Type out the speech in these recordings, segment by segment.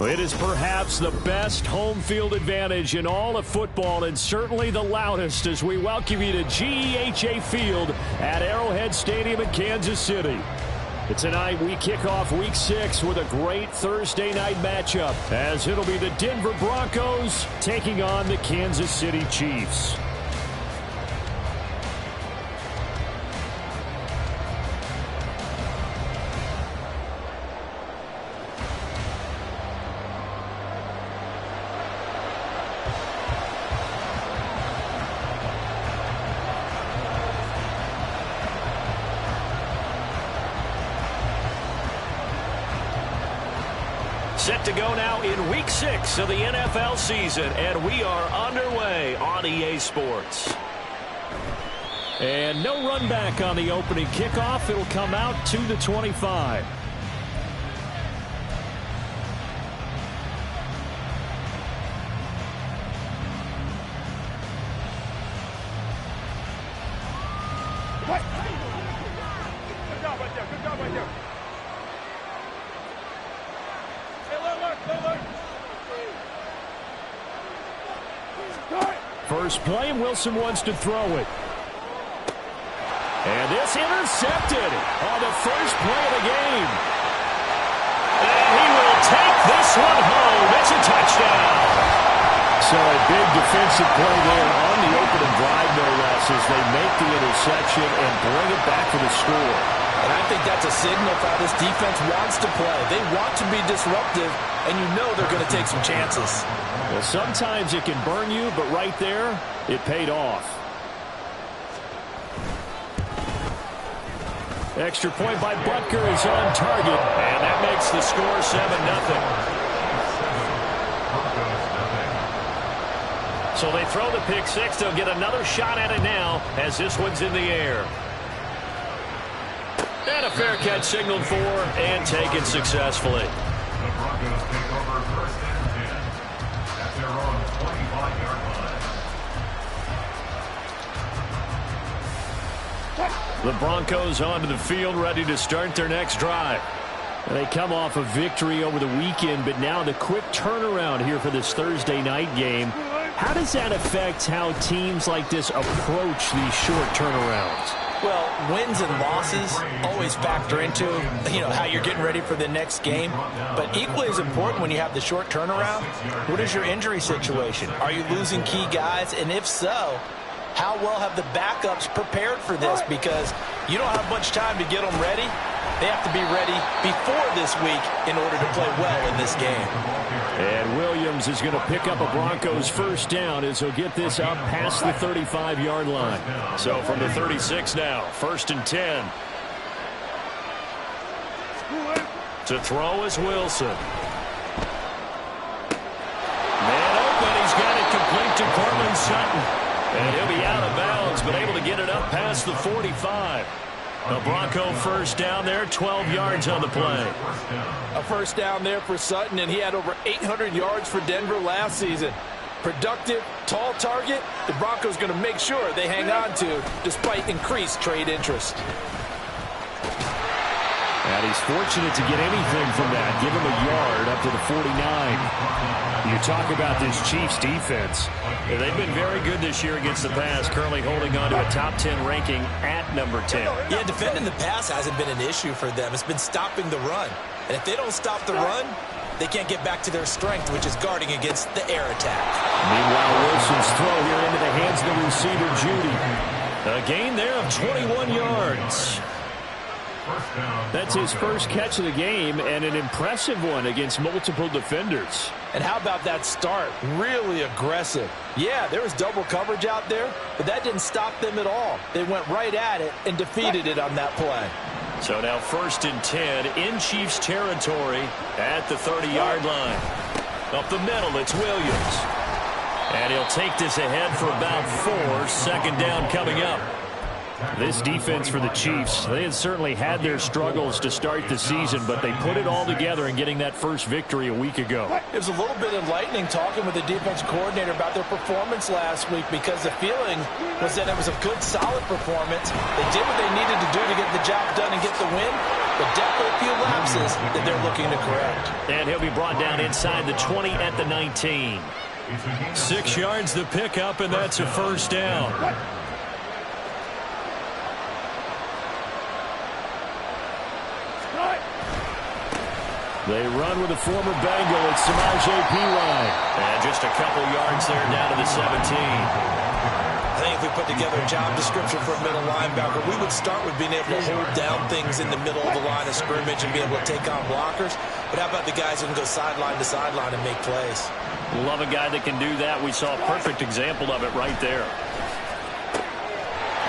It is perhaps the best home field advantage in all of football, and certainly the loudest, as we welcome you to GEHA Field at Arrowhead Stadium in Kansas City. Tonight we kick off Week 6 with a great Thursday night matchup, as it'll be the Denver Broncos taking on the Kansas City Chiefs. Set to go now in Week 6 of the NFL season, and we are underway on EA Sports. And no run back on the opening kickoff. It'll come out to the 25. First play, Wilson wants to throw it. And this intercepted on the first play of the game. And he will take this one home. It's a touchdown. So a big defensive play there on the opening drive, no less, as they make the interception and bring it back for the score. And I think that's a signal for how this defense wants to play. They want to be disruptive, and you know they're going to take some chances. Well, sometimes it can burn you, but right there, it paid off. Extra point by Butker is on target, and that makes the score 7-0. So they throw the pick six. They'll get another shot at it now as this one's in the air. And a fair catch signaled for and taken successfully. The Broncos take over first and 10 at their own 25-yard line. The Broncos onto the field, ready to start their next drive. They come off a victory over the weekend, but now the quick turnaround here for this Thursday night game. How does that affect how teams like this approach these short turnarounds? Well, wins and losses always factor into, how you're getting ready for the next game. But equally as important when you have the short turnaround, what is your injury situation? Are you losing key guys? And if so, how well have the backups prepared for this? Because you don't have much time to get them ready. They have to be ready before this week in order to play well in this game. And Williams is going to pick up a Broncos first down as he'll get this up past the 35-yard line. So from the 36 now, 1st and 10. To throw is Wilson. Man open, he's got it complete to Cortland Sutton. And he'll be out of bounds, but able to get it up past the 45. A Bronco first down there, 12 yards on the play. A first down there for Sutton, and he had over 800 yards for Denver last season. Productive, tall target, the Broncos going to make sure they hang on to despite increased trade interest. And he's fortunate to get anything from that. Give him a yard up to the 49. You talk about this Chiefs defense. They've been very good this year against the pass, currently holding on to a top 10 ranking at number 10. Yeah, defending the pass hasn't been an issue for them. It's been stopping the run. And if they don't stop the run, they can't get back to their strength, which is guarding against the air attack. Meanwhile, Wilson's throw here into the hands of the receiver, Judy. A gain there of 21 yards. That's his first catch of the game, and an impressive one against multiple defenders. And how about that start? Really aggressive. Yeah, there was double coverage out there, but that didn't stop them at all. They went right at it and defeated it on that play. So now 1st and 10 in Chiefs territory at the 30-yard line. Up the middle, it's Williams. And he'll take this ahead for about 4. 2nd down coming up. This defense for the Chiefs, they had certainly had their struggles to start the season, but they put it all together in getting that first victory a week ago. It was a little bit enlightening talking with the defense coordinator about their performance last week, because the feeling was that it was a good, solid performance. They did what they needed to do to get the job done and get the win, but definitely a few lapses that they're looking to correct. And he'll be brought down inside the 20 at the 19. 6 yards the pickup, and that's a first down. They run with a former Bengal. It's Samaje Perine. And just a couple yards there down to the 17. I think if we put together a job description for a middle linebacker, we would start with being able to hold down things in the middle of the line of scrimmage and be able to take on blockers. But how about the guys who can go sideline to sideline and make plays? Love a guy that can do that. We saw a perfect example of it right there.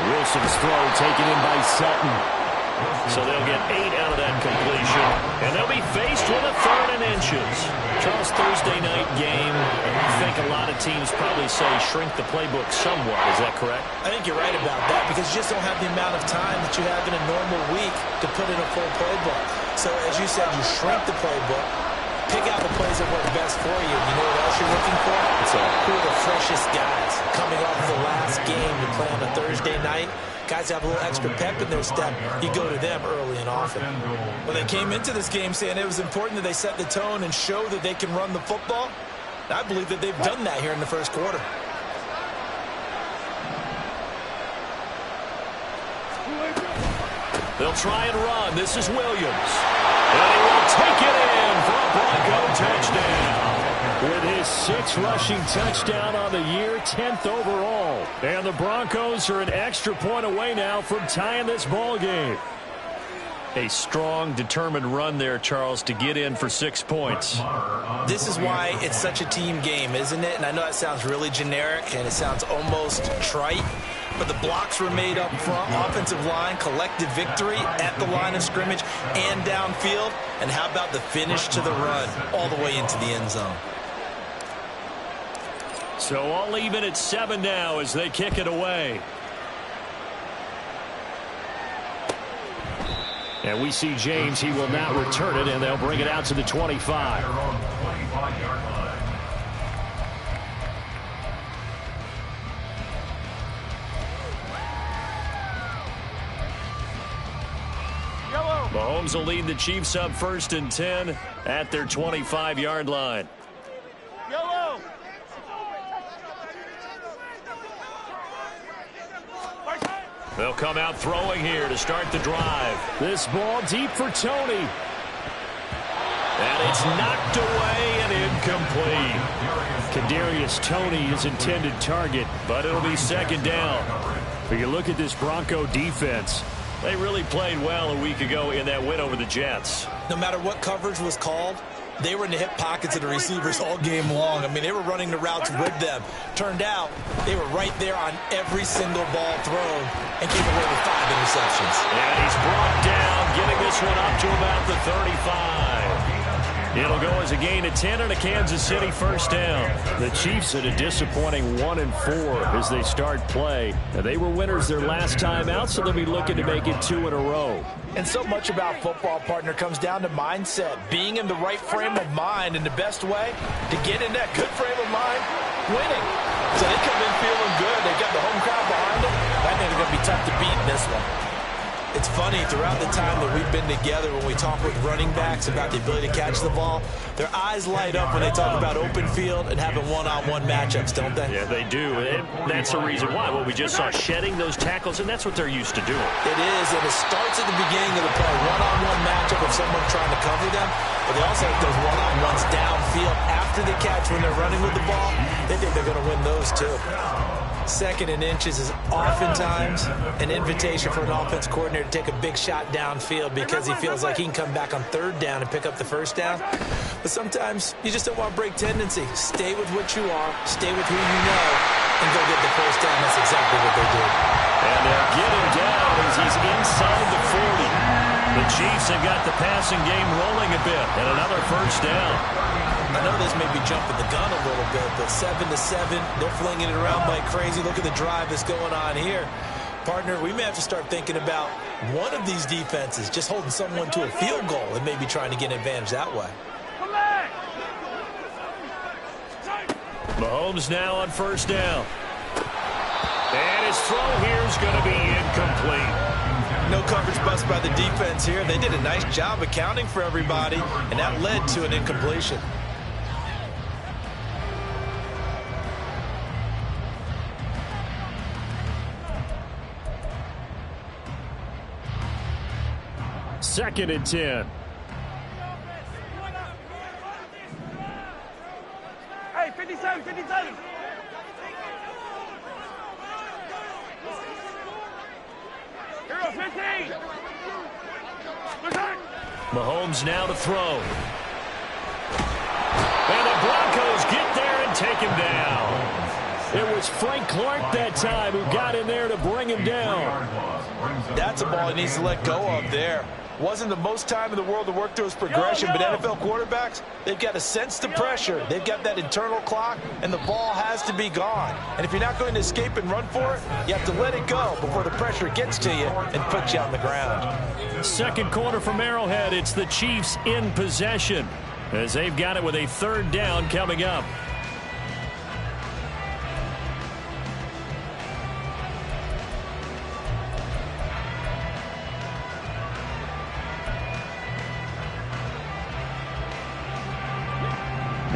Wilson's throw taken in by Sutton. So they'll get 8 out of that completion. And they'll be faced with a 3rd and inches. Charles, Thursday night game, I think a lot of teams probably say shrink the playbook somewhat. Is that correct? I think you're right about that, because you just don't have the amount of time that you have in a normal week to put in a full playbook. So as you said, you shrink the playbook, pick out the plays that work best for you. You know what else you're looking for? Who are the freshest guys coming off the last game to play on a Thursday night? Guys have a little extra pep in their step. You go to them early and often. Well, they came into this game saying it was important that they set the tone and show that they can run the football. I believe that they've done that here in the first quarter. They'll try and run. This is Williams. And he will take it in for a Bronco touchdown. With his 6th rushing touchdown on the year, 10th overall. And the Broncos are an extra point away now from tying this ball game. A strong, determined run there, Charles, to get in for 6 points. This is why it's such a team game, isn't it? And I know that sounds really generic and it sounds almost trite, but the blocks were made up front, offensive line, collective victory at the line of scrimmage and downfield. And how about the finish to the run all the way into the end zone? So all even at 7 now as they kick it away. And we see James. He will not return it, and they'll bring it out to the 25. Mahomes will lead the Chiefs up 1st and 10 at their 25-yard line. Yellow. They'll come out throwing here to start the drive. This ball deep for Tony. And it's knocked away and incomplete. Kadarius Toney, his intended target, but it'll be 2nd down. But you look at this Bronco defense. They really played well a week ago in that win over the Jets. No matter what coverage was called, they were in the hip pockets of the receivers all game long. I mean, they were running the routes with them. Turned out, they were right there on every single ball thrown and came away with 5 interceptions. And he's brought down, getting this one up to about the 35. It'll go as a gain of 10 and a Kansas City 1st down. The Chiefs at a disappointing 1-4 as they start play. Now, they were winners their last time out, so they'll be looking to make it 2 in a row. And so much about football, partner, comes down to mindset. Being in the right frame of mind, and the best way to get in that good frame of mind, winning. So they come in feeling good. They've got the home crowd behind them. I think they're going to be tough to beat in this one. It's funny, throughout the time that we've been together, when we talk with running backs about the ability to catch the ball, their eyes light up when they talk about open field and having one-on-one matchups, don't they? Yeah, they do. And that's the reason why. Well, we just saw shedding those tackles, and that's what they're used to doing. It is, and it starts at the beginning of the play. One-on-one matchup of someone trying to cover them, but they also have those one-on-ones downfield after the catch when they're running with the ball. They think they're going to win those, too. 2nd and inches is oftentimes an invitation for an offense coordinator to take a big shot downfield because he feels like he can come back on 3rd down and pick up the 1st down. But sometimes you just don't want to break tendency. Stay with what you are, stay with who you know, and go get the 1st down. That's exactly what they did. And they'll get him down as he's inside the 40. The Chiefs have got the passing game rolling a bit, and another 1st down. I know this may be jumping the gun a little bit, but 7-7, they're flinging it around like crazy. Look at the drive that's going on here. Partner, we may have to start thinking about one of these defenses just holding someone to a field goal and maybe trying to get an advantage that way. Mahomes now on first down. And his throw here is going to be incomplete. No coverage bust by the defense here. They did a nice job accounting for everybody, and that led to an incompletion. Second and 10. Hey, 57, 57. Hero 15. Mahomes now to throw. And the Broncos get there and take him down. It was Frank Clark that time who got in there to bring him down. That's a ball he needs to let go of there. Wasn't the most time in the world to work through his progression, but NFL quarterbacks, they've got to sense the pressure. They've got that internal clock, and the ball has to be gone. And if you're not going to escape and run for it, you have to let it go before the pressure gets to you and puts you on the ground. Second quarter from Arrowhead. It's the Chiefs in possession as they've got it with a third down coming up.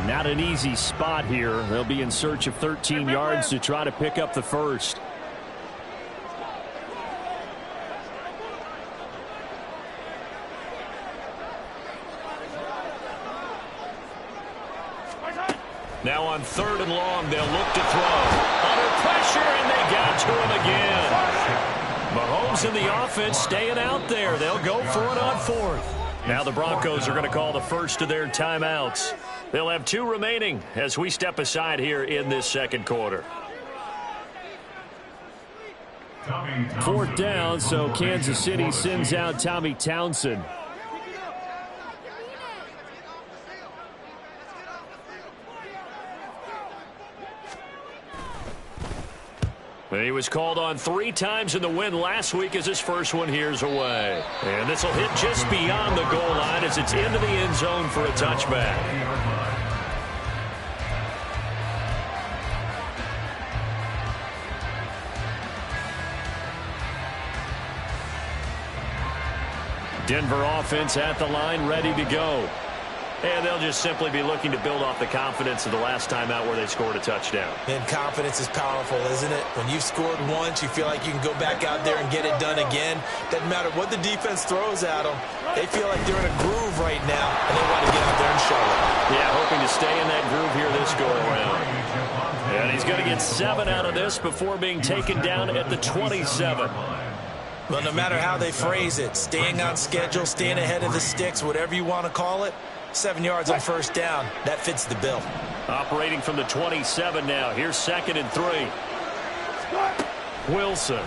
Not an easy spot here. They'll be in search of 13 yards to try to pick up the first. Now on third and long, they'll look to throw. Under pressure, and they got to him again. Mahomes and the offense staying out there. They'll go for it on fourth. Now the Broncos are going to call the first of their timeouts. They'll have 2 remaining as we step aside here in this second quarter. Fourth down, so Kansas City sends out Tommy Townsend. He was called on 3 times in the win last week as his first one here's away. And this will hit just beyond the goal line as it's into the end zone for a touchback. Denver offense at the line, ready to go. And they'll just simply be looking to build off the confidence of the last time out where they scored a touchdown. And confidence is powerful, isn't it? When you've scored once, you feel like you can go back out there and get it done again. Doesn't matter what the defense throws at them. They feel like they're in a groove right now, and they want to get out there and show it. Yeah, hoping to stay in that groove here this go-around. And he's going to get 7 out of this before being taken down at the 27. Well, no matter how they phrase it, staying on schedule, staying ahead of the sticks, whatever you want to call it, 7 yards on first down. That fits the bill. Operating from the 27 now. Here's 2nd and 3. Wilson.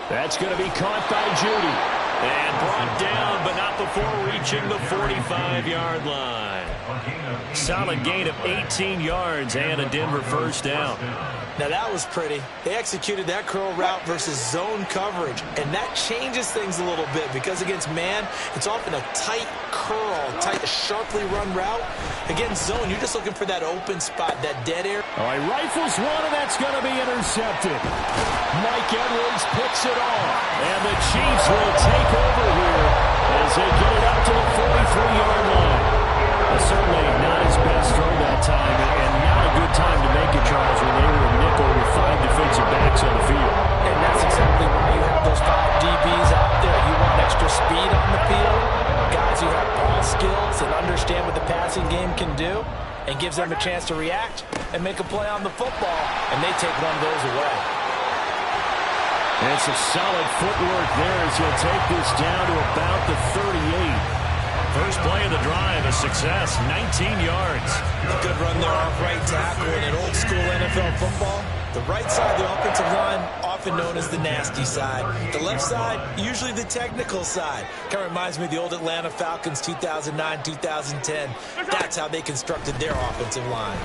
That's going to be caught by Judy. And brought down, but not before reaching the 45-yard line. Solid gain of 18 yards and a Denver first down. Now that was pretty. They executed that curl route versus zone coverage, and that changes things a little bit because against man, it's often a tight curl, tight, sharply run route. Against zone, you're just looking for that open spot, that dead air. All right, rifles one, and that's going to be intercepted. Mike Edwards picks it off, and the Chiefs will take over here as they get it up to the 43-yard line. Certainly not his best throw that time, and not a good time to make it, Charles, when they were a nickel with 5 defensive backs on the field. And that's exactly when you have those 5 DBs out there. You want extra speed on the field, guys who have ball skills and understand what the passing game can do, and gives them a chance to react and make a play on the football, and they take one of those away. And some solid footwork there as he'll take this down to about the 38. First play of the drive, a success, 19 yards. A good run there off right tackle in an old-school NFL football. The right side of the offensive line, often known as the nasty side. The left side, usually the technical side. Kind of reminds me of the old Atlanta Falcons 2009-2010. That's how they constructed their offensive line.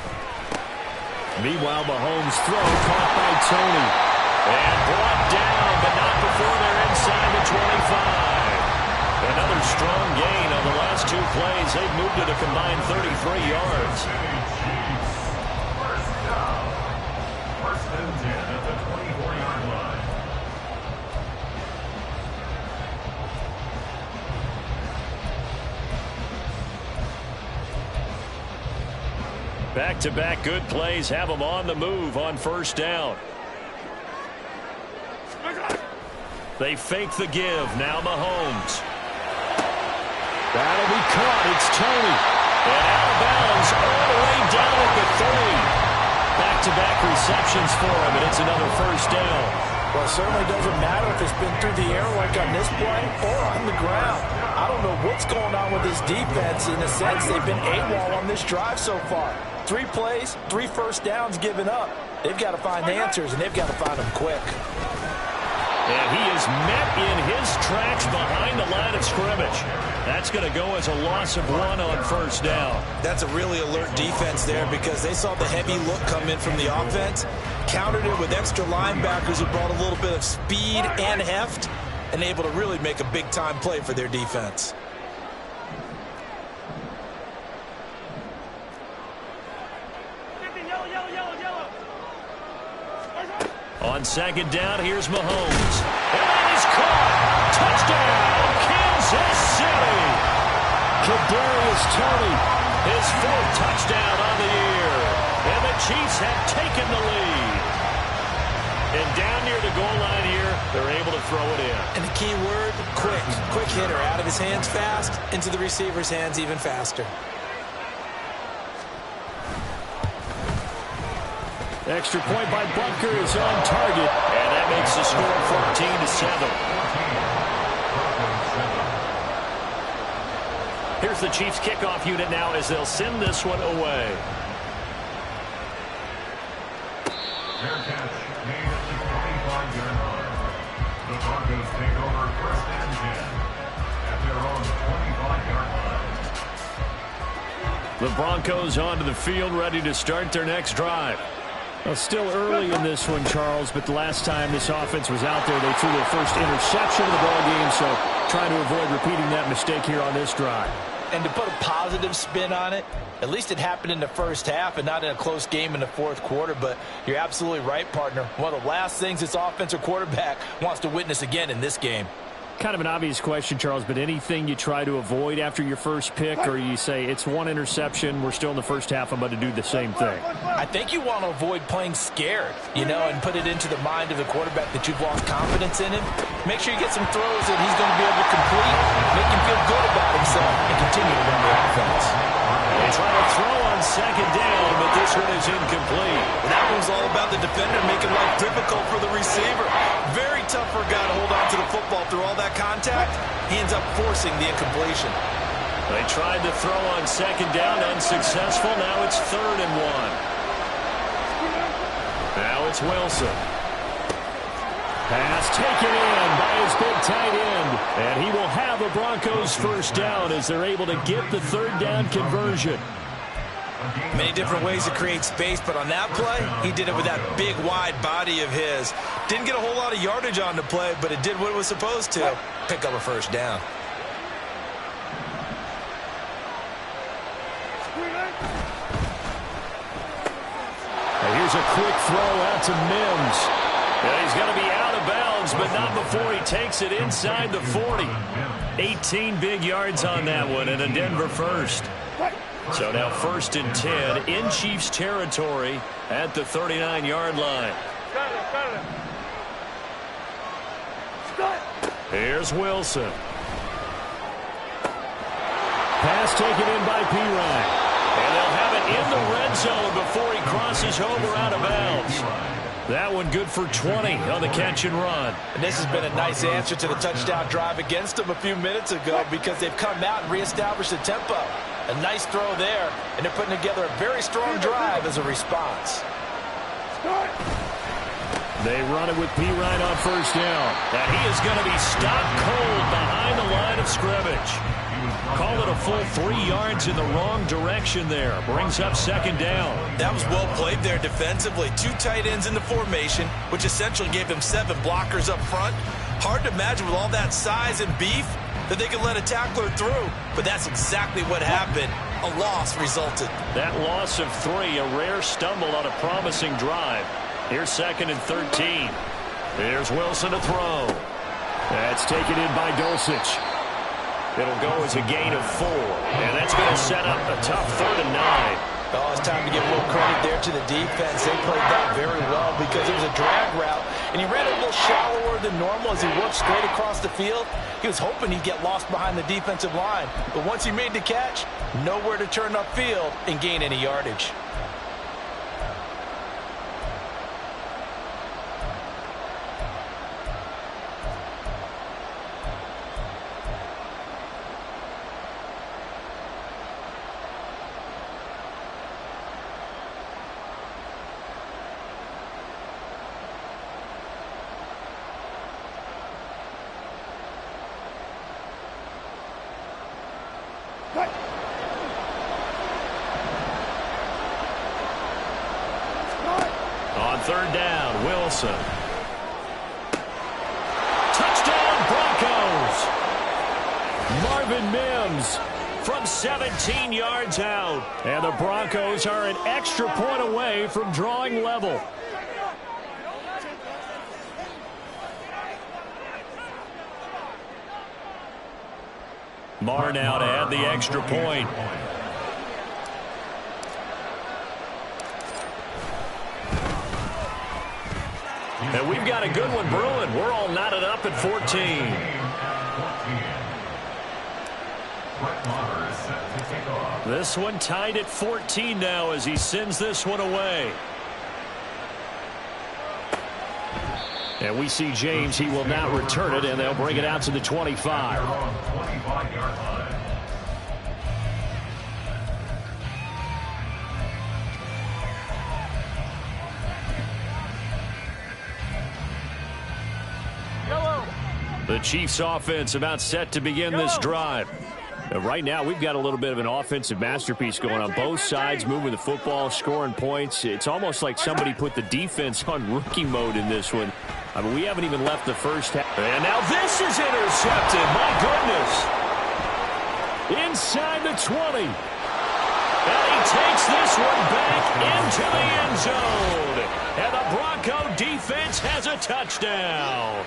Meanwhile, Mahomes' throw caught by Tony. And brought down, but not before they're inside the 25. Another strong gain on the last two plays. They've moved it a combined 33 yards. First down. First and 10 at the 24-yard line. Back-to-back good plays have them on the move on first down. They fake the give. Now Mahomes. That'll be caught. It's Tony. And out of bounds all the way down at the 30. Back-to-back receptions for him, and it's another first down. Well, it certainly doesn't matter if it's been through the air like on this play or on the ground. I don't know what's going on with this defense. In a sense, they've been AWOL on this drive so far. 3 plays, 3 first downs given up. They've got to find answers, and they've got to find them quick. And he is met in his tracks behind the line of scrimmage. That's going to go as a loss of 1 on first down. That's a really alert defense there because they saw the heavy look come in from the offense, countered it with extra linebackers who brought a little bit of speed and heft, and able to really make a big-time play for their defense. On second down, here's Mahomes. And that is caught. Touchdown, Kansas City. Kadarius Toney, his 4th touchdown on the year. And the Chiefs have taken the lead. And down near the goal line here, they're able to throw it in. And the key word, quick. Quick hitter. Out of his hands fast, into the receiver's hands even faster. Extra point by Bunker is on target, and that makes the score 14-7. Here's the Chiefs kickoff unit now as they'll send this one away. Fair catch made at the 25-yard line. The Broncos take over first and 10 at their own 25-yard line. The Broncos onto the field, ready to start their next drive. Well, still early in this one, Charles, but the last time this offense was out there, they threw their first interception of the ball game, so trying to avoid repeating that mistake here on this drive. And to put a positive spin on it, at least it happened in the first half and not in a close game in the 4th quarter, but you're absolutely right, partner. One of the last things this offensive quarterback wants to witness again in this game. Kind of an obvious question, Charles, but anything you try to avoid after your first pick, or you say it's 1 interception, we're still in the first half, I'm about to do the same thing? I think you want to avoid playing scared, you know, and put it into the mind of the quarterback that you've lost confidence in him. Make sure you get some throws that he's going to be able to complete, make him feel good about himself, and continue to run the offense. They try to throw on second down, but this one is incomplete. That one's all about the defender making life difficult for the receiver. Very tough for a guy to hold on to the football through all that contact. He ends up forcing the incompletion. They tried to throw on second down, unsuccessful. Now it's 3rd and 1. Now it's Wilson. Pass taken in by his big tight end. And he will have a Broncos first down as they're able to get the 3rd down conversion. Many different ways to create space, but on that play, he did it with that big, wide body of his. Didn't get a whole lot of yardage on the play, but it did what it was supposed to. Pick up a first down. And here's a quick throw out to Mims. And he's going to be out of bounds, but not before he takes it inside the 40. 18 big yards on that one, and a Denver first. So now 1st and 10 in Chiefs territory at the 39-yard line. Here's Wilson. Pass taken in by Pirine. And they'll have it in the red zone before he crosses over out of bounds. That one good for 20 on the catch and run. And this has been a nice answer to the touchdown drive against them a few minutes ago because they've come out and reestablished the tempo. A nice throw there, and they're putting together a very strong drive as a response. They run it with P. Ryan on first down. And he is going to be stopped cold behind the line of scrimmage. Call it a full 3 yards in the wrong direction there. Brings up second down. That was well played there defensively. 2 tight ends in the formation, which essentially gave him 7 blockers up front. Hard to imagine with all that size and beef that they could let a tackler through. But that's exactly what happened. A loss resulted. That loss of 3, a rare stumble on a promising drive. Here's 2nd and 13. There's Wilson to throw. That's taken in by Dulcich. It'll go as a gain of 4. And that's going to set up a tough 3rd and 9. Oh, it's time to give a little credit there to the defense. They played that very well because it was a drag route. And he ran a little shallower than normal as he worked straight across the field. He was hoping he'd get lost behind the defensive line. But once he made the catch, nowhere to turn upfield and gain any yardage. On 3rd down, Wilson. Touchdown, Broncos. Marvin Mims from 17 yards out. And the Broncos are an extra point away from drawing level. Marr now to add the extra point. And we've got a good one brewing. We're all knotted up at 14. This one tied at 14 now as he sends this one away. And we see James. He will not return it, and they'll bring it out to the 25. The Chiefs offense about set to begin this drive. Right now, we've got a little bit of an offensive masterpiece going on. Both sides moving the football, scoring points. It's almost like somebody put the defense on rookie mode in this one. I mean, we haven't even left the first half. And now this is intercepted. My goodness. Inside the 20. And he takes this one back into the end zone. And the Bronco defense has a touchdown.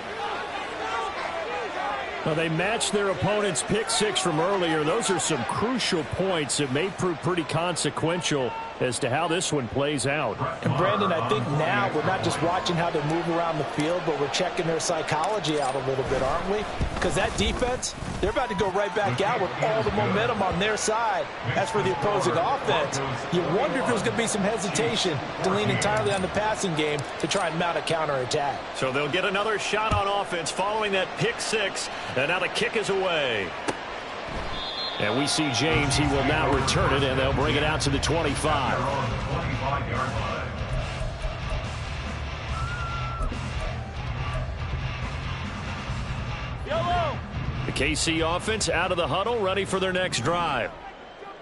Well, they matched their opponent's pick 6 from earlier. Those are some crucial points that may prove pretty consequential as to how this one plays out. And Brandon, I think now we're not just watching how they move around the field, but we're checking their psychology out a little bit, aren't we? Because that defense, they're about to go right back out with all the momentum on their side. As for the opposing offense, you wonder if there's going to be some hesitation to lean entirely on the passing game to try and mount a counterattack. So they'll get another shot on offense following that pick 6. And now the kick is away. And we see James. He will now return it, and they'll bring it out to the 25. The KC offense out of the huddle, ready for their next drive.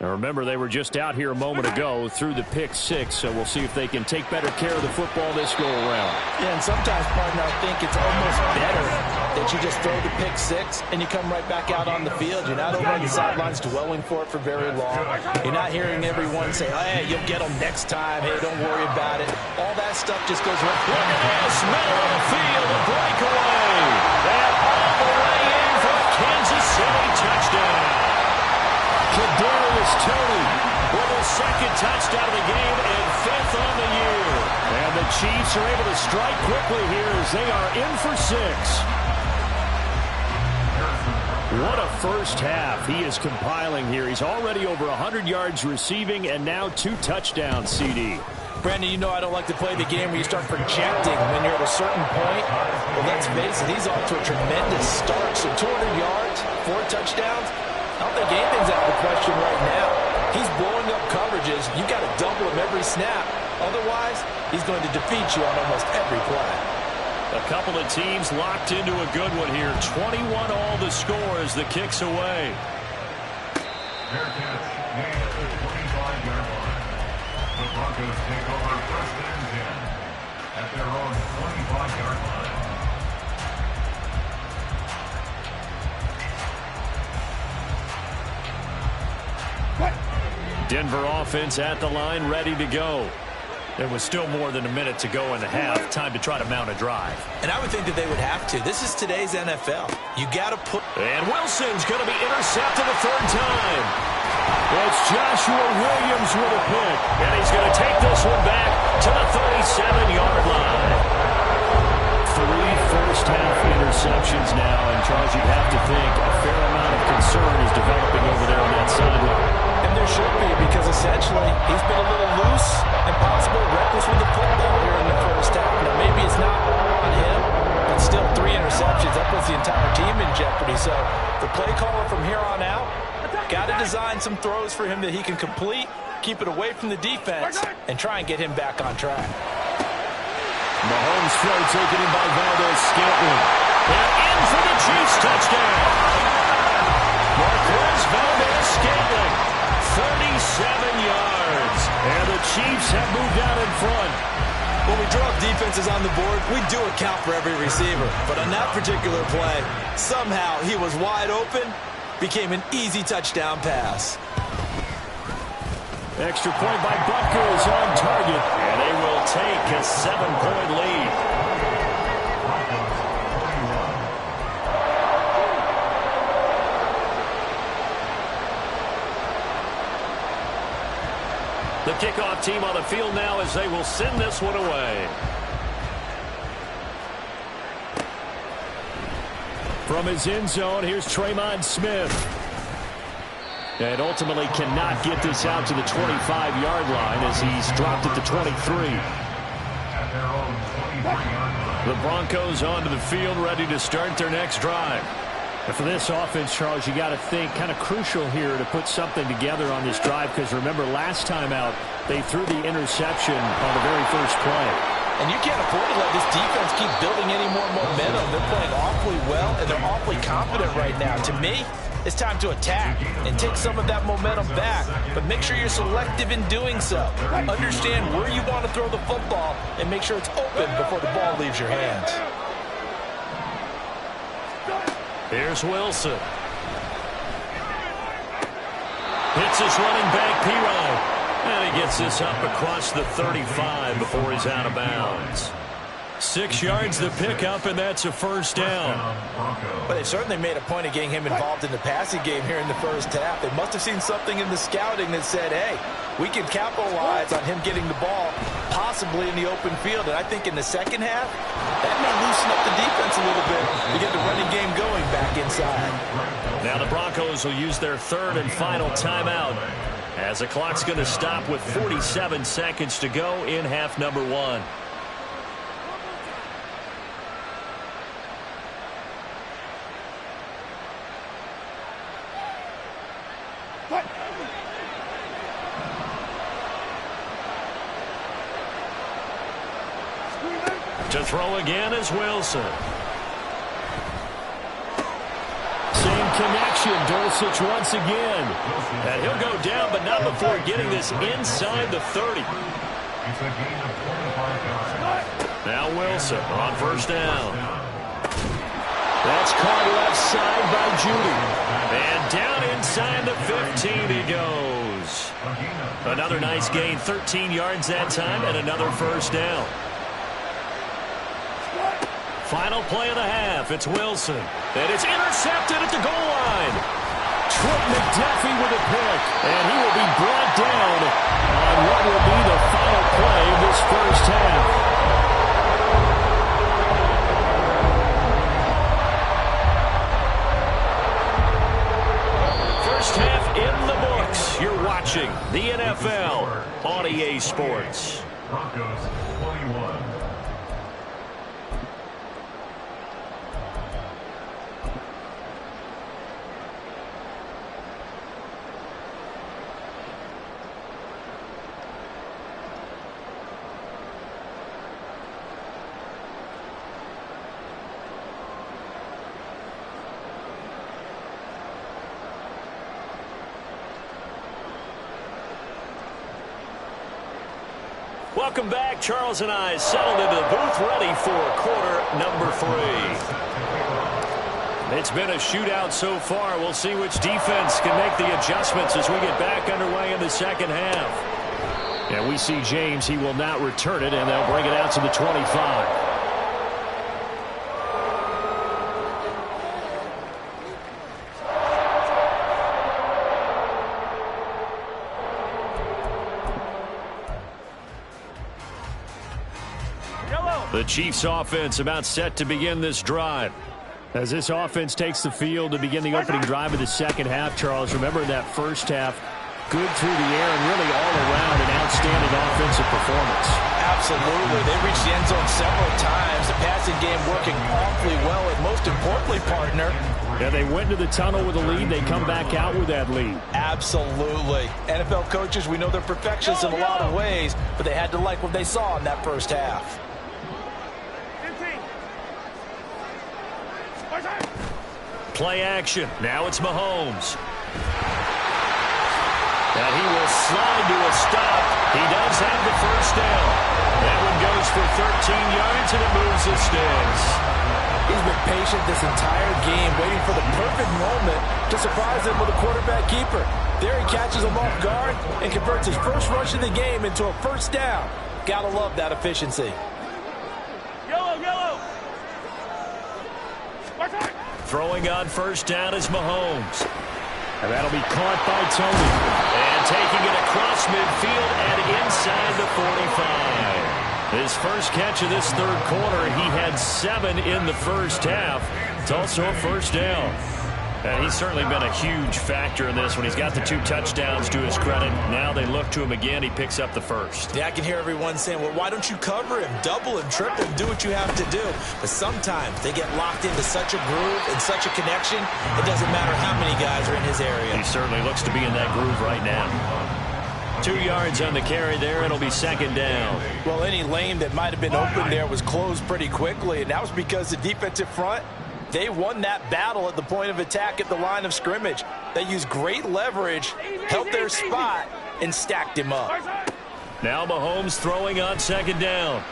Now remember, they were just out here a moment ago through the pick 6, so we'll see if they can take better care of the football this go around. Yeah, and sometimes, partner, I think it's almost better that you just throw the pick 6 and you come right back out on the field. You're not over on the sidelines dwelling for it for very long. You're not hearing everyone say, hey, you'll get them next time. Hey, don't worry about it. All that stuff just goes right. Look at this, middle of the field, a breakaway. And all the way in for a Kansas City touchdown. Kadarius Toney with his 2nd touchdown of the game and 5th on the year. And the Chiefs are able to strike quickly here as they are in for 6. What a first half he is compiling here. He's already over 100 yards receiving and now 2 touchdowns, CD. Brandon, you know I don't like to play the game where you start projecting when you're at a certain point. Well, let's face it, he's off to a tremendous start. So 200 yards, 4 touchdowns. I don't think anything's out of the question right now. He's blowing up coverages. You got to double him every snap. Otherwise, he's going to defeat you on almost every play. A couple of teams locked into a good one here. 21 all the score as the kick's away. Fair catch made at the 25-yard line. The Broncos take over first and 10 at their own 25-yard line. Denver offense at the line, ready to go. There was still more than a minute to go in the half. Time to try to mount a drive. And I would think that they would have to. This is today's NFL. You got to put... And Wilson's going to be intercepted a third time. It's Joshua Williams with a pick. And he's going to take this one back to the 37-yard line. 3 first-half interceptions now. And, Charles, you'd have to think a fair amount of concern is developing over there on that sideline. And there should be, because essentially he's been a little loose and possibly reckless with the football here in the first half. Now, maybe it's not all on him, but still 3 interceptions. That puts the entire team in jeopardy. So the play caller from here on out got to design some throws for him that he can complete, keep it away from the defense, and try and get him back on track. Mahomes' throw taken in by Valdez-Scantling. And in for the Chiefs touchdown. Marquez Valdez-Scantling, 37 yards. And the Chiefs have moved out in front. When we draw up defenses on the board, we do account for every receiver. But on that particular play, somehow he was wide open, became an easy touchdown pass. Extra point by Butker is on target. And they will take a 7-point lead. The kickoff team on the field now as they will send this one away. From his end zone, here's Traymon Smith. And ultimately cannot get this out to the 25-yard line as he's dropped at the 23. The Broncos onto the field, ready to start their next drive. And for this offense, Charles, you got to think kind of crucial here to put something together on this drive, because remember last time out they threw the interception on the very first play. And you can't afford to let this defense keep building any more momentum. They're playing awfully well, and they're awfully confident right now. To me, it's time to attack and take some of that momentum back, but make sure you're selective in doing so. Understand where you want to throw the football and make sure it's open before the ball leaves your hands. Here's Wilson. Hits his running back, P-Ryan. And he gets this up across the 35 before he's out of bounds. 6 yards the pickup, and that's a first down. But they certainly made a point of getting him involved in the passing game here in the first half. They must have seen something in the scouting that said, hey, we can capitalize on him getting the ball possibly in the open field. And I think in the second half, that may loosen up the defense a little bit to get the running game going back inside. Now the Broncos will use their third and final timeout as the clock's going to stop with 47 seconds to go in half number 1. To throw again is Wilson. Same connection, Dulcich once again. And he'll go down, but not before getting this inside the 30. Now Wilson on first down. That's caught left side by Judy. And down inside the 15 he goes. Another nice gain, 13 yards that time, and another first down. Final play of the half. It's Wilson. And it's intercepted at the goal line. Trent McDuffie with a pick. And he will be brought down on what will be the final play of this first half. First half in the books. You're watching the NFL on EA Sports. Broncos 21. Welcome back. Charles and I settled into the booth ready for quarter number 3. It's been a shootout so far. We'll see which defense can make the adjustments as we get back underway in the second half. And we see James. He will not return it, and they'll bring it out to the 25. The Chiefs offense about set to begin this drive. As this offense takes the field to begin the opening drive of the second half, Charles, remember that first half, good through the air and really all around an outstanding offensive performance. Absolutely. They reached the end zone several times. The passing game working awfully well, and most importantly, partner, yeah, they went into the tunnel with a lead. They come back out with that lead. Absolutely. NFL coaches, we know they're perfectionists in a lot of ways, but they had to like what they saw in that first half. Play action. Now it's Mahomes. And he will slide to a stop. He does have the first down. That one goes for 13 yards, and it moves the sticks. He's been patient this entire game, waiting for the perfect moment to surprise him with a quarterback keeper. There he catches him off guard and converts his first rush of the game into a first down. Gotta love that efficiency. Yellow, yellow. Throwing on first down is Mahomes. And that'll be caught by Tony. And taking it across midfield and inside the 45. His first catch of this third quarter, he had 7 in the first half. It's also a first down. And he's certainly been a huge factor in this when he's got the 2 touchdowns to his credit. Now they look to him again. He picks up the first. Yeah, I can hear everyone saying, well, why don't you cover him, double him, triple him, do what you have to do. But sometimes they get locked into such a groove and such a connection, it doesn't matter how many guys are in his area. He certainly looks to be in that groove right now. 2 yards on the carry there. It'll be second down. Well, any lane that might have been open there was closed pretty quickly, and that was because the defensive front, they won that battle at the point of attack at the line of scrimmage. They used great leverage, held their spot, and stacked him up. Now Mahomes throwing on second down.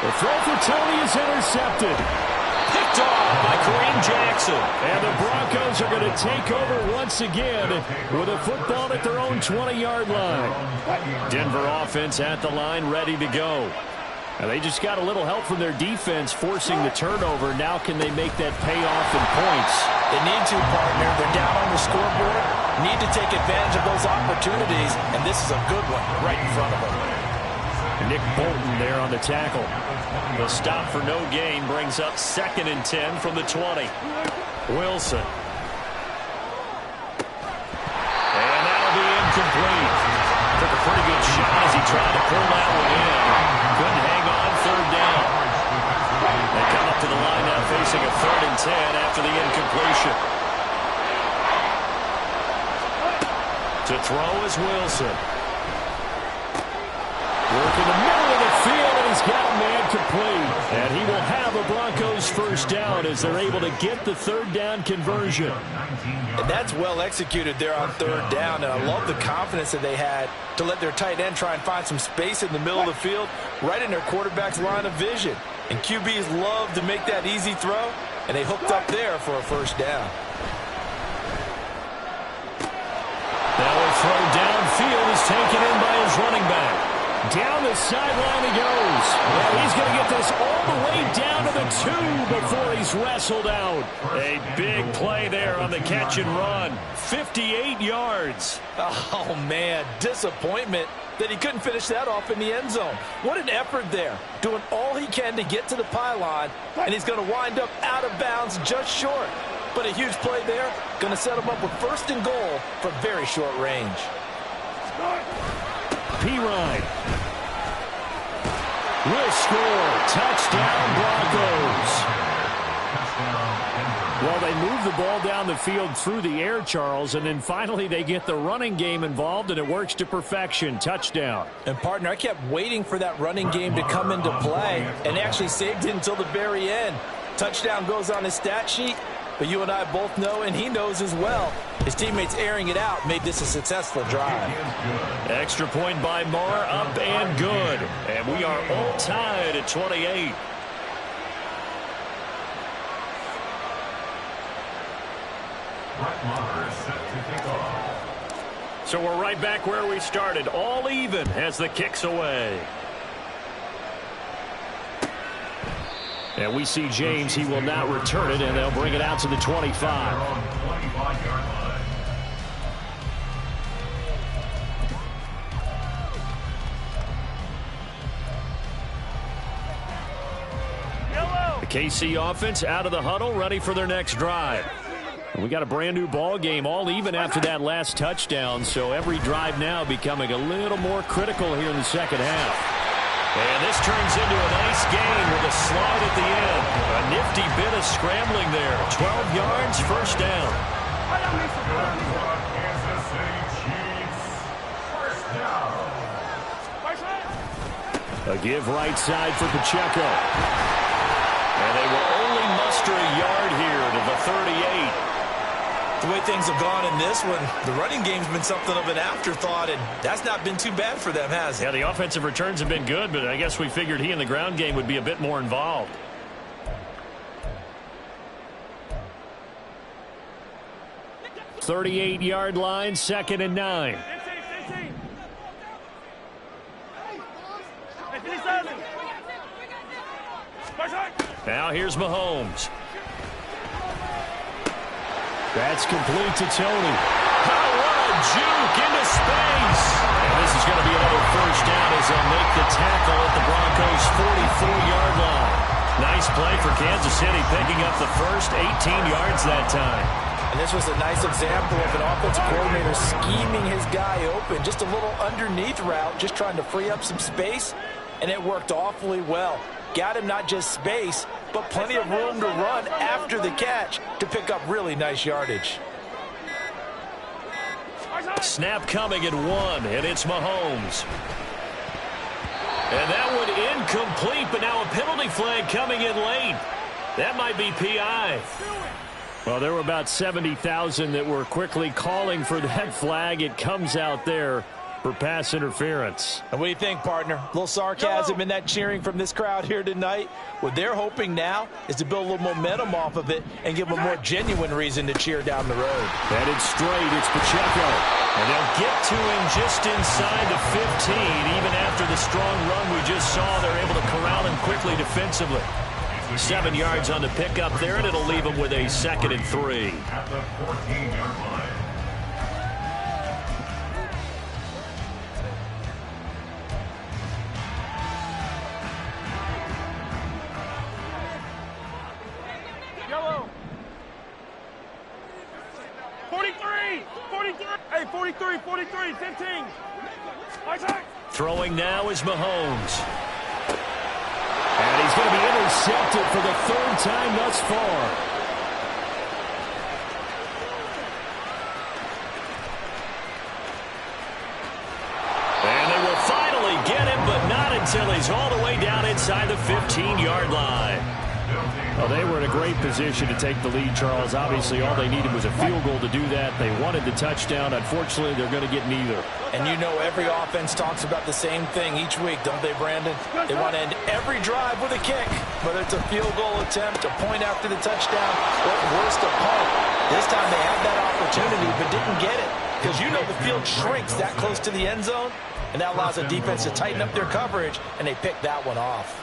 The throw for Tony is intercepted. Picked off by Kareem Jackson. And the Broncos are going to take over once again with a football at their own 20-yard line. Denver offense at the line, ready to go. And they just got a little help from their defense forcing the turnover. Now can they make that pay off in points? They need to, partner. They're down on the scoreboard. Need to take advantage of those opportunities, and this is a good one right in front of them. Nick Bolton there on the tackle. The stop for no gain brings up 2nd and 10 from the 20. Wilson. And that'll be incomplete. Took a pretty good shot as he tried to pull that one in. Couldn't hang on, third down. They come up to the line now facing a 3rd and 10 after the incompletion. To throw is Wilson. Work in the middle of the field, and he's got a man complete. And he will have a Broncos first down as they're able to get the 3rd down conversion. And that's well executed there on 3rd down, and I love the confidence that they had to let their tight end try and find some space in the middle of the field, right in their quarterback's line of vision. And QBs love to make that easy throw, and they hooked up there for a first down. Now a throw downfield is taken in by his running back. Down the sideline he goes. And he's going to get this all the way down to the 2 before he's wrestled out. A big play there on the catch and run. 58 yards. Oh, man, disappointment that he couldn't finish that off in the end zone. What an effort there, doing all he can to get to the pylon, and he's going to wind up out of bounds just short. But a huge play there, going to set him up with 1st and goal from very short range. P-Ryan will score. Touchdown, Broncos. Well, they move the ball down the field through the air, Charles, and then finally they get the running game involved, and it works to perfection. Touchdown. And, partner, I kept waiting for that running game to come into play and actually saved it until the very end. Touchdown goes on his stat sheet. But you and I both know, and he knows as well, his teammates airing it out made this a successful drive. Extra point by Marr, up and good. And we are all tied at 28. So we're right back where we started, all even as the kick's away. And we see James, he will not return it, and they'll bring it out to the 25. The KC offense out of the huddle, ready for their next drive. And we got a brand new ball game, all even after that last touchdown, so every drive now becoming a little more critical here in the second half. And this turns into a nice game with a slide at the end. A nifty bit of scrambling there. 12 yards, first down. A give right side for Pacheco. And they will only muster a yard here to the 38. The way things have gone in this one, the running game's been something of an afterthought, and that's not been too bad for them, has it? Yeah, the offensive returns have been good, but I guess we figured he in the ground game would be a bit more involved. "38-yard line, 2nd and 9. Now here's Mahomes. That's complete to Tony. Oh, what a juke into space. And this is going to be another first down as they'll make the tackle at the Broncos' 44-yard line. Nice play for Kansas City, picking up the first 18 yards that time. And this was a nice example of an offensive coordinator scheming his guy open. Just a little underneath route, just trying to free up some space, and it worked awfully well. Got him not just space, but plenty of room to run after the catch to pick up really nice yardage. Snap coming at 1, and it's Mahomes. And that one incomplete, but now a penalty flag coming in late. That might be PI. Well, there were about 70,000 that were quickly calling for that flag. It comes out there for pass interference. And what do you think, partner? A little sarcasm in that cheering from this crowd here tonight. What they're hoping now is to build a little momentum off of it and give them a more genuine reason to cheer down the road. Headed straight, it's Pacheco. And they'll get to him just inside the 15. Even after the strong run we just saw, they're able to corral him quickly defensively. 7 yards on the pickup there, and it'll leave him with a 2nd and 3. At the 14-yard line. Yellow. 43. 43. Hey, 43, 43, 15. Throwing now is Mahomes. And he's going to be intercepted for the 3rd time thus far. And they will finally get him, but not until he's all the way down inside the 15-yard line. Well, they were in a great position to take the lead, Charles. Obviously, all they needed was a field goal to do that. They wanted the touchdown. Unfortunately, they're going to get neither. And you know every offense talks about the same thing each week, don't they, Brandon? They want to end every drive with a kick, whether it's a field goal attempt, a point after the touchdown, or worst, a punt. This time they had that opportunity but didn't get it because you know the field shrinks that close to the end zone, and that allows the defense to tighten up their coverage, and they pick that one off.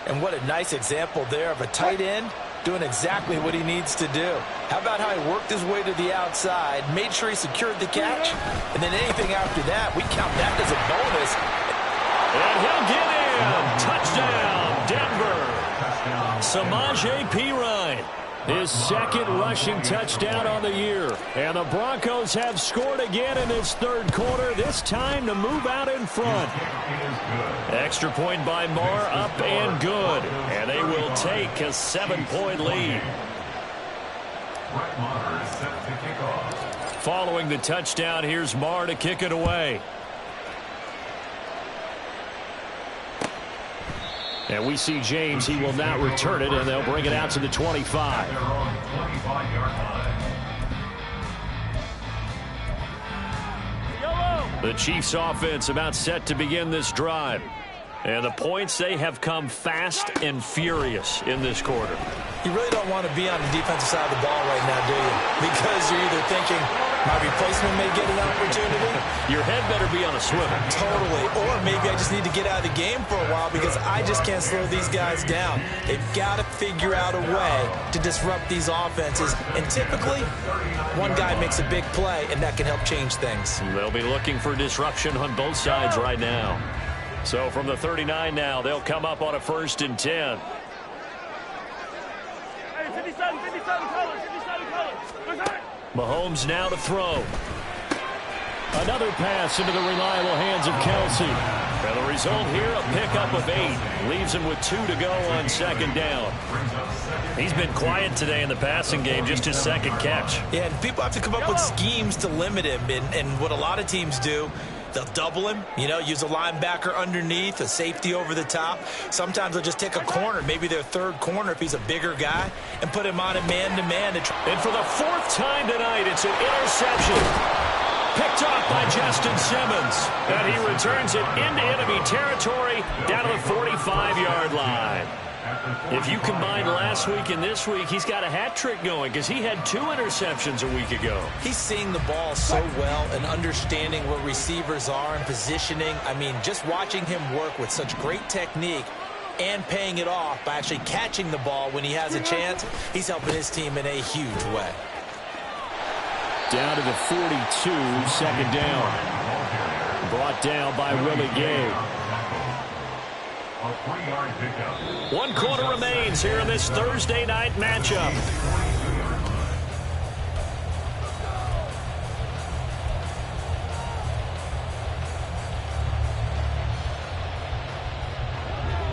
And what a nice example there of a tight end doing exactly what he needs to do. How about how he worked his way to the outside, made sure he secured the catch, and then anything after that, we count that as a bonus. And he'll get in. Touchdown, Denver. Samaje Perine, his 2nd rushing touchdown on the year. And the Broncos have scored again in this 3rd quarter, this time to move out in front. Extra point by Marr, up and good. And they will take a 7-point lead. Following the touchdown, here's Marr to kick it away. And we see James. He will not return it, and they'll bring it out to the 25. Their own 25-yard line. The Chiefs offense about set to begin this drive. And the points, they have come fast and furious in this quarter. You really don't want to be on the defensive side of the ball right now, do you? Because you're either thinking, my replacement may get an opportunity. Your head better be on a swivel. Totally. Or maybe I just need to get out of the game for a while because I just can't slow these guys down. They've got to figure out a way to disrupt these offenses. And typically, one guy makes a big play, and that can help change things. They'll be looking for disruption on both sides right now. So from the 39 now, they'll come up on a 1st and 10. Hey, 57 colors, 57 colors. Mahomes now to throw. Another pass into the reliable hands of Kelsey. And the result here, a pickup of 8. Leaves him with 2 to go on 2nd down. He's been quiet today in the passing game, just his 2nd catch. Yeah, and people have to come up with schemes to limit him. And what a lot of teams do, they'll double him, use a linebacker underneath, a safety over the top. Sometimes they'll just take a corner, maybe their 3rd corner if he's a bigger guy, and put him on a man-to-man. And for the 4th time tonight, it's an interception. Picked off by Justin Simmons. And he returns it into enemy territory down to the 45-yard line. If you combine last week and this week, he's got a hat trick going because he had 2 interceptions a week ago. He's seeing the ball so well and understanding where receivers are and positioning. I mean, just watching him work with such great technique and paying it off by actually catching the ball when he has a chance, he's helping his team in a huge way. Down to the 42, 2nd down. Brought down by Willie Gay. A 3-yard pickup. 1 quarter remains here in this Thursday night matchup.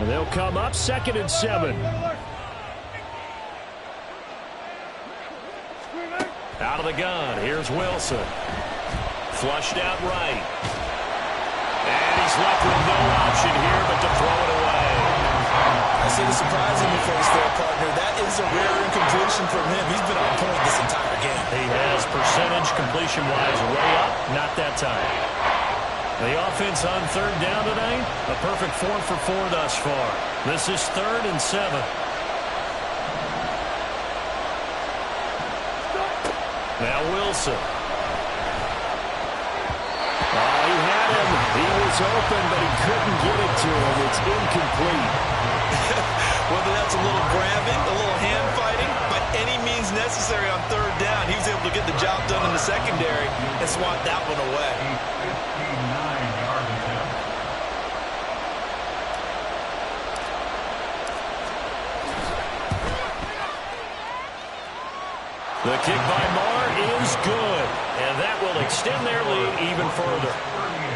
And they'll come up 2nd and 7. Out of the gun, here's Wilson. Flushed out right. And he's left with no option here but to throw it away. I see the surprise in your face there, partner. That is a rare incompletion from him. He's been on point this entire game. He has percentage completion-wise way up, not that time. The offense on 3rd down tonight, a perfect 4 for 4 thus far. This is 3rd and 7. Now Wilson. Oh, he had him. He was open, but he couldn't get it to him. It's incomplete. Whether that's a little grabbing, a little hand fighting, by any means necessary on 3rd down, he was able to get the job done in the secondary and swat that one away. 59-yard attempt. The kick by Marr is good, and that will extend their lead even further.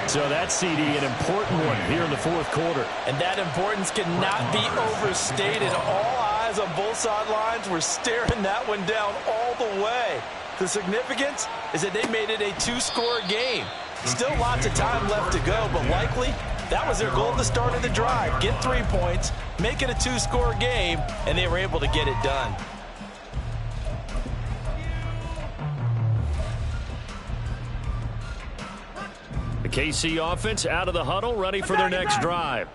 So that's, CD, an important one here in the 4th quarter. And that importance cannot be overstated. All eyes on both sidelines were staring that one down all the way. The significance is that they made it a 2-score game. Still lots of time left to go, but likely that was their goal at the start of the drive. Get 3 points, make it a 2-score game, and they were able to get it done. The KC offense out of the huddle, ready for their next drive.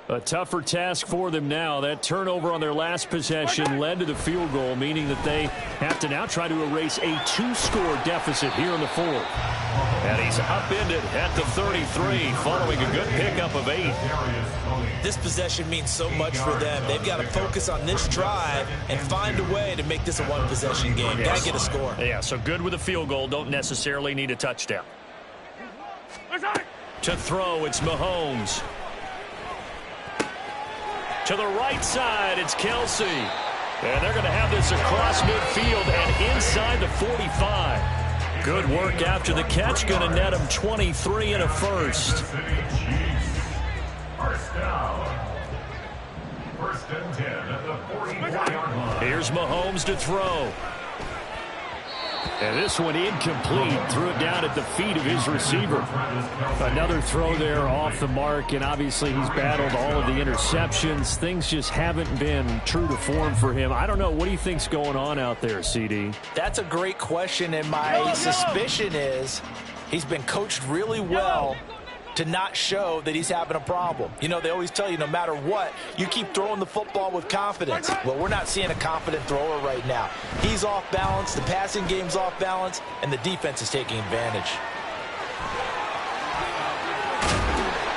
A tougher task for them now. That turnover on their last possession led to the field goal, meaning that they have to now try to erase a 2-score deficit here in the 4th. And he's upended at the 33, following a good pickup of 8. This possession means so much for them. They've got to focus on this drive and find a way to make this a 1-possession game. Got to get a score. Yeah, so good with a field goal. Don't necessarily need a touchdown. To throw, it's Mahomes. To the right side, it's Kelsey. And they're going to have this across midfield and inside the 45. Good work after the catch. Going to net him 23 and a first. First down. 1st and 10 at the 44-yard line. Here's Mahomes to throw. And this one incomplete. Threw it down at the feet of his receiver. Another throw there off the mark, and obviously he's battled all of the interceptions. Things just haven't been true to form for him. I don't know. What do you think's going on out there, CD? That's a great question, and my suspicion is he's been coached really well to not show that he's having a problem. You know, they always tell you no matter what, you keep throwing the football with confidence. Well, we're not seeing a confident thrower right now. He's off balance, the passing game's off balance, and the defense is taking advantage.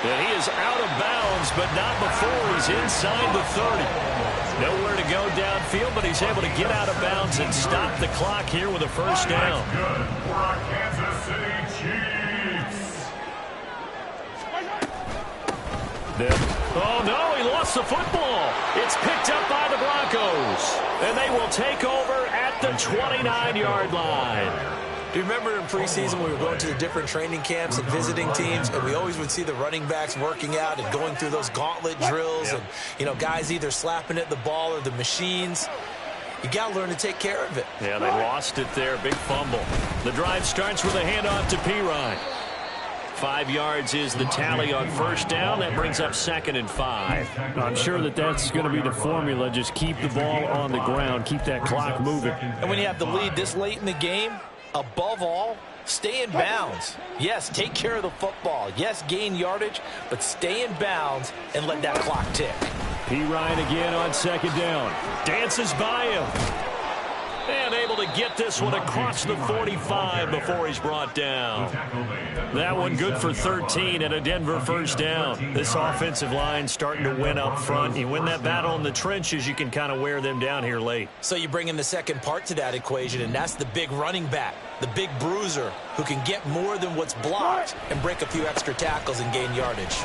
And he is out of bounds, but not before he's inside the 30. Nowhere to go downfield, but he's able to get out of bounds and stop the clock here with a first down. Good for our Kansas City Chiefs. Oh, no, he lost the football. It's picked up by the Broncos, and they will take over at the 29-yard line. Do you remember in preseason when we were going to the different training camps and visiting teams, and we always would see the running backs working out and going through those gauntlet drills, and, you know, guys either slapping at the ball or the machines? You got to learn to take care of it. Yeah, they lost it there. Big fumble. The drive starts with a handoff to Pirine. 5 yards is the tally on first down. That brings up 2nd and 5. I'm sure that's going to be the formula. Just keep the ball on the ground. Keep that clock moving. And when you have the lead this late in the game, above all, stay in bounds. Yes, take care of the football. Yes, gain yardage, but stay in bounds and let that clock tick. Pirine again on 2nd down. Dances by him. And able to get this one across the 45 before he's brought down. That one good for 13 and a Denver first down. This offensive line starting to win up front. You win that battle in the trenches, you can kind of wear them down here late. So you bring in the second part to that equation, and that's the big running back, the big bruiser, who can get more than what's blocked and break a few extra tackles and gain yardage.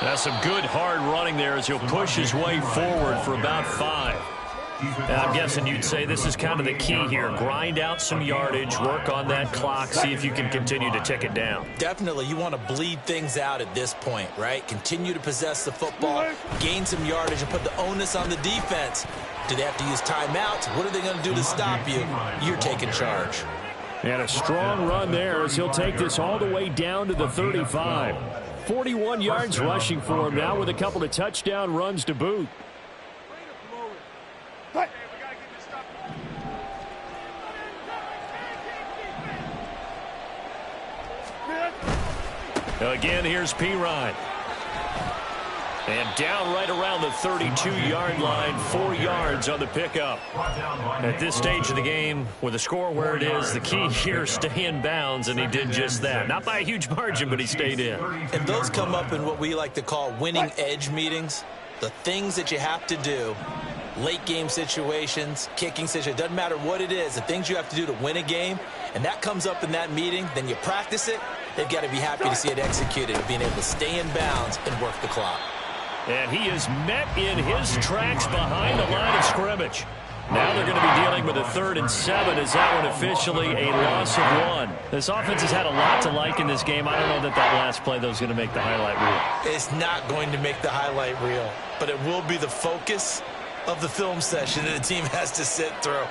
That's some good hard running there as he'll push his way forward for about 5. I'm guessing you'd say this is kind of the key here. Grind out some yardage, work on that clock, see if you can continue to tick it down. Definitely, you want to bleed things out at this point, right? Continue to possess the football, gain some yardage, and put the onus on the defense. Do they have to use timeouts? What are they going to do to stop you? You're taking charge. And a strong run there as he'll take this all the way down to the 35. 41 yards rushing for him now with a couple of touchdown runs to boot. Again, here's Pirine. And down right around the 32-yard line, 4 yards on the pickup. At this stage of the game, with the score where it is, the key here, stay in bounds, and he did just that. Not by a huge margin, but he stayed in. And those come up in what we like to call winning edge meetings. The things that you have to do, late game situations, kicking situations, doesn't matter what it is, the things you have to do to win a game, and that comes up in that meeting, then you practice it. They've got to be happy to see it executed, being able to stay in bounds and work the clock. And he is met in his tracks behind the line of scrimmage. Now they're going to be dealing with a 3rd and 7. Is that one officially a loss of 1? This offense has had a lot to like in this game. I don't know that last play, though, is going to make the highlight reel. It's not going to make the highlight reel, but it will be the focus of the film session that the team has to sit through.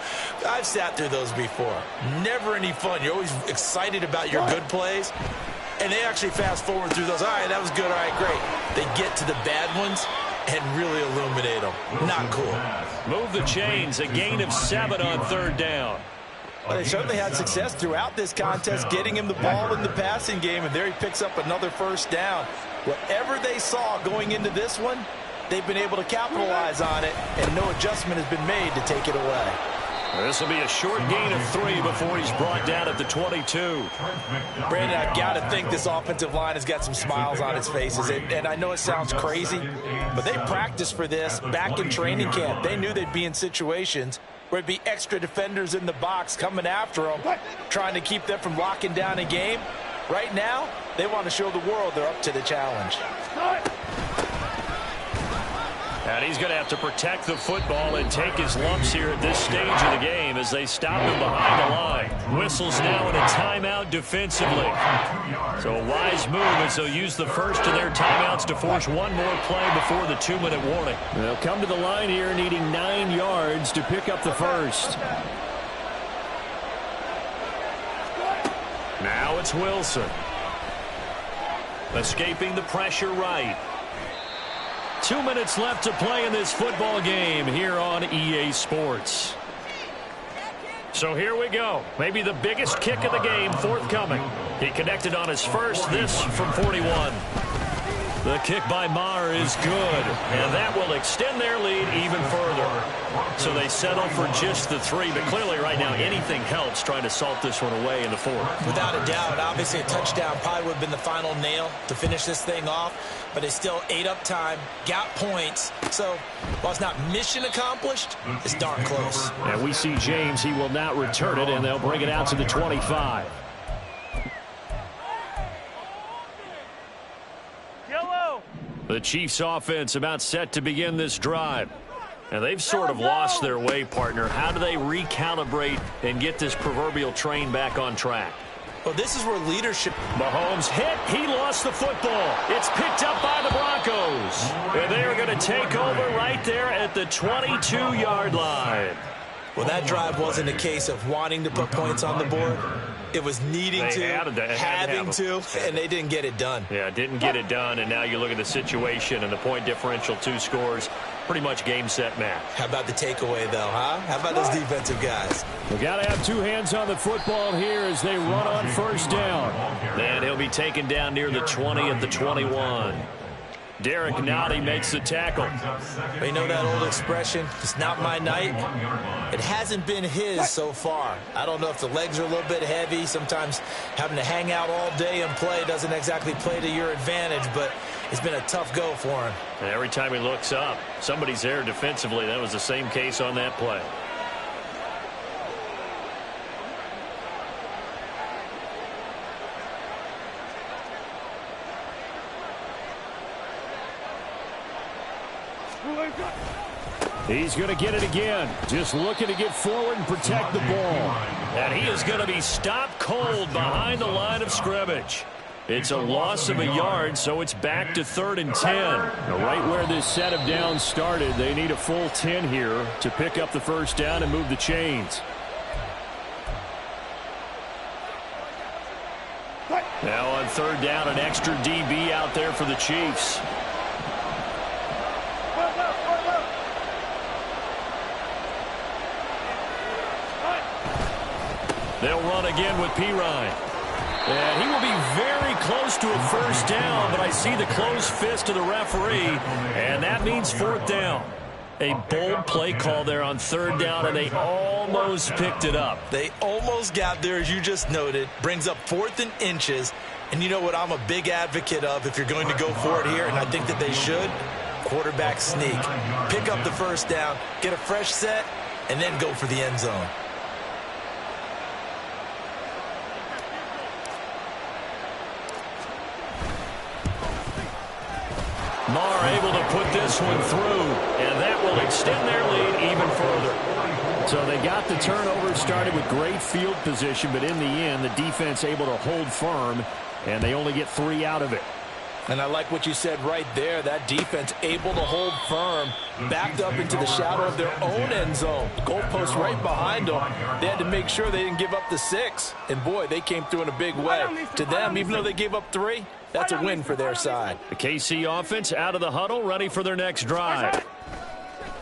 I've sat through those before. Never any fun. You're always excited about your good plays, and they actually fast forward through those. All right, that was good. All right, great. They get to the bad ones and really illuminate them. Not cool. Move the chains. A gain of 7 on 3rd down. Well, they certainly had success throughout this contest, getting him the ball in the passing game, and there he picks up another first down. Whatever they saw going into this one, they've been able to capitalize on it, and no adjustment has been made to take it away. This will be a short gain of 3 before he's brought down at the 22. Brandon, I've got to think this offensive line has got some smiles on its faces, and I know it sounds crazy, but they practiced for this back in training camp. They knew they'd be in situations where there'd be extra defenders in the box coming after them, trying to keep them from locking down a game. Right now, they want to show the world they're up to the challenge. And he's going to have to protect the football and take his lumps here at this stage of the game as they stop him behind the line. Whistles now in a timeout defensively. So a wise move as they'll use the first of their timeouts to force one more play before the 2-minute warning. They'll come to the line here needing 9 yards to pick up the first. it's Wilson. Escaping the pressure right. 2 minutes left to play in this football game here on EA Sports. So here we go. Maybe the biggest kick of the game forthcoming. He connected on his first, this from 41. The kick by Maher is good, and that will extend their lead even further. So they settle for just the 3, but clearly right now anything helps trying to salt this one away in the 4th. Without a doubt, obviously a touchdown probably would have been the final nail to finish this thing off, but it's still ate up time, got points. So while it's not mission accomplished, it's darn close. And we see James, he will not return it, and they'll bring it out to the 25. The Chiefs offense about set to begin this drive. And they've sort of lost their way, partner. How do they recalibrate and get this proverbial train back on track? Well, this is where leadership... Mahomes hit. He lost the football. It's picked up by the Broncos. And they are going to take over right there at the 22-yard line. Well, that drive wasn't a case of wanting to put points on the board. It was needing to, having to, and they didn't get it done. Yeah, didn't get it done, and now you look at the situation and the point differential, 2 scores, pretty much game, set, match. How about the takeaway, though, huh? How about those defensive guys? We got to have 2 hands on the football here as they run on first down. And he'll be taken down near the 20 at the 21. Derek Nottie makes the tackle. You know that old expression, it's not my night? It hasn't been his so far. I don't know if the legs are a little bit heavy. Sometimes having to hang out all day and play doesn't exactly play to your advantage, but it's been a tough go for him. And every time he looks up, somebody's there defensively. That was the same case on that play. He's going to get it again. Just looking to get forward and protect the ball. And he is going to be stopped cold behind the line of scrimmage. It's a loss of a yard, so it's back to 3rd and 10. Right where this set of downs started, they need a full 10 here to pick up the first down and move the chains. Now on 3rd down, an extra DB out there for the Chiefs. They'll run again with Pirine. And he will be very close to a first down, but I see the closed fist of the referee, and that means 4th down. A bold play call there on 3rd down, and they almost picked it up. They almost got there, as you just noted. Brings up 4th and inches. And you know what I'm a big advocate of if you're going to go for it here, and I think that they should? Quarterback sneak. Pick up the first down, get a fresh set, and then go for the end zone. Maher able to put this one through, and that will extend their lead even further. So they got the turnover, started with great field position, but in the end, the defense able to hold firm, and they only get 3 out of it. And I like what you said right there. That defense able to hold firm, backed up into the shadow of their own end zone. Goalpost right behind them. They had to make sure they didn't give up the 6. And, boy, they came through in a big way. To them, even though they gave up 3, that's a win for their side. The KC offense out of the huddle, ready for their next drive.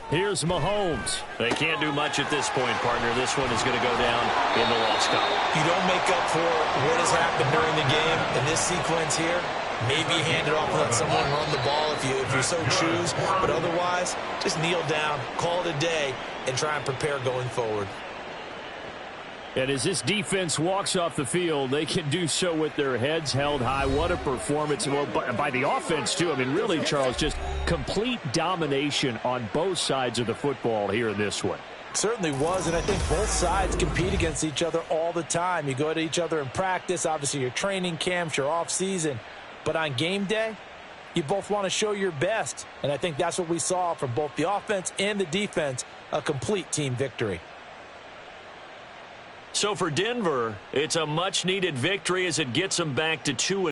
Here's Mahomes. They can't do much at this point, partner. This one is going to go down in the loss column. You don't make up for what has happened during the game in this sequence here. Maybe hand it off and let someone run the ball if you so choose. But otherwise, just kneel down, call it a day, and try and prepare going forward. And as this defense walks off the field, they can do so with their heads held high. What a performance by the offense, too. I mean, really, Charles, just complete domination on both sides of the football here in this one. Certainly was, and I think both sides compete against each other all the time. You go to each other in practice, obviously your training camps, your off-season. But on game day, you both want to show your best. And I think that's what we saw from both the offense and the defense, a complete team victory. So for Denver, it's a much-needed victory as it gets them back to 2-0.